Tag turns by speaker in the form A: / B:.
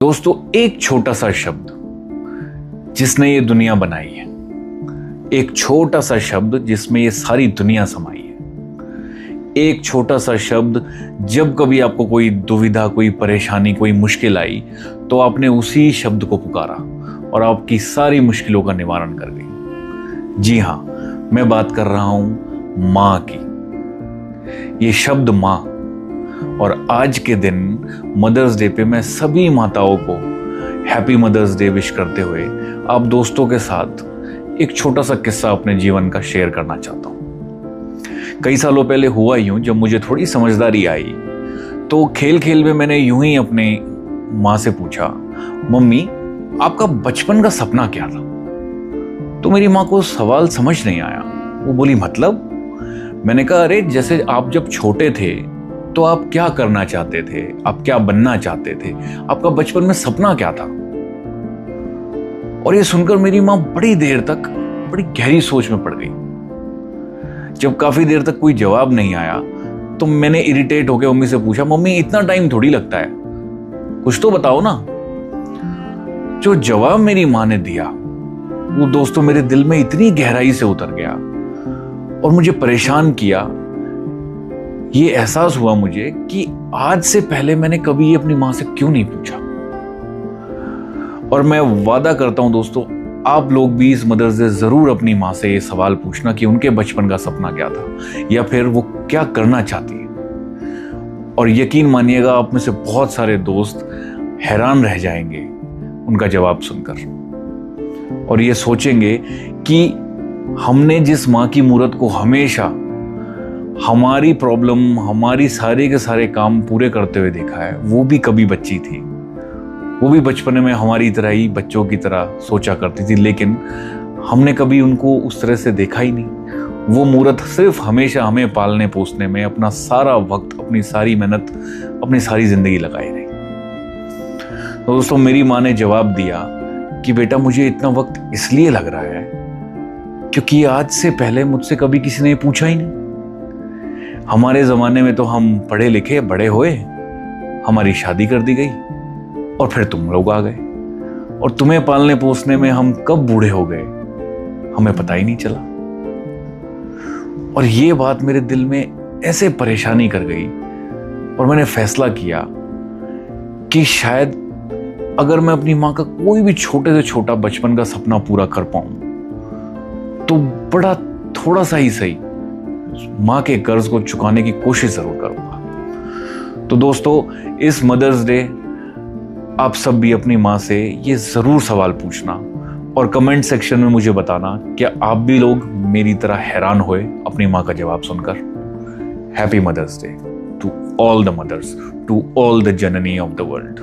A: दोस्तों, एक छोटा सा शब्द जिसने ये दुनिया बनाई है, एक छोटा सा शब्द जिसमें ये सारी दुनिया समाई है, एक छोटा सा शब्द जब कभी आपको कोई दुविधा, कोई परेशानी, कोई मुश्किल आई तो आपने उसी शब्द को पुकारा और आपकी सारी मुश्किलों का निवारण कर गई। जी हां, मैं बात कर रहा हूं मां की। ये शब्द मां। और आज के दिन मदर्स डे पे मैं सभी माताओं को हैप्पी मदर्स डे विश करते हुए आप दोस्तों के साथ एक छोटा सा किस्सा अपने जीवन का शेयर करना चाहता हूं। कई सालों पहले हुआ यूं, जब मुझे थोड़ी समझदारी आई तो खेल खेल में मैंने यूं ही अपने मां से पूछा, मम्मी आपका बचपन का सपना क्या था? तो मेरी मां को सवाल समझ नहीं आया। वो बोली, मतलब? मैंने कहा, अरे जैसे आप जब छोटे थे तो आप क्या करना चाहते थे, आप क्या बनना चाहते थे, आपका बचपन में सपना क्या था? और ये सुनकर मेरी मां बड़ी देर तक बड़ी गहरी सोच में पड़ गई। जब काफी देर तक कोई जवाब नहीं आया तो मैंने इरिटेट होकर मम्मी से पूछा, मम्मी इतना टाइम थोड़ी लगता है, कुछ तो बताओ ना। जो जवाब मेरी मां ने दिया वो दोस्तों मेरे दिल में इतनी गहराई से उतर गया और मुझे परेशान किया। ये एहसास हुआ मुझे कि आज से पहले मैंने कभी ये अपनी मां से क्यों नहीं पूछा। और मैं वादा करता हूं दोस्तों, आप लोग भी इस मदर्स डे जरूर अपनी मां से ये सवाल पूछना कि उनके बचपन का सपना क्या था या फिर वो क्या करना चाहती है। और यकीन मानिएगा, आप में से बहुत सारे दोस्त हैरान रह जाएंगे उनका जवाब सुनकर और ये सोचेंगे कि हमने जिस मां की मूरत को हमेशा हमारी प्रॉब्लम, हमारी सारे के सारे काम पूरे करते हुए देखा है, वो भी कभी बच्ची थी। वो भी बचपन में हमारी तरह ही बच्चों की तरह सोचा करती थी, लेकिन हमने कभी उनको उस तरह से देखा ही नहीं। वो मूरत सिर्फ हमेशा हमें पालने पोसने में अपना सारा वक्त, अपनी सारी मेहनत, अपनी सारी जिंदगी लगाई रही। तो दोस्तों, मेरी माँ ने जवाब दिया कि बेटा, मुझे इतना वक्त इसलिए लग रहा है क्योंकि आज से पहले मुझसे कभी किसी ने पूछा ही नहीं। हमारे जमाने में तो हम पढ़े लिखे बड़े हुए, हमारी शादी कर दी गई और फिर तुम लोग आ गए और तुम्हें पालने पोसने में हम कब बूढ़े हो गए हमें पता ही नहीं चला। और ये बात मेरे दिल में ऐसे परेशानी कर गई और मैंने फैसला किया कि शायद अगर मैं अपनी मां का कोई भी छोटे से छोटा बचपन का सपना पूरा कर पाऊं तो बड़ा थोड़ा सा ही सही मां के कर्ज को चुकाने की कोशिश जरूर करूंगा। तो दोस्तों, इस मदर्स डे आप सब भी अपनी मां से ये जरूर सवाल पूछना और कमेंट सेक्शन में मुझे बताना क्या आप भी लोग मेरी तरह हैरान हुए अपनी मां का जवाब सुनकर। Happy mother's day to all the mothers, to all the जननी ऑफ द वर्ल्ड।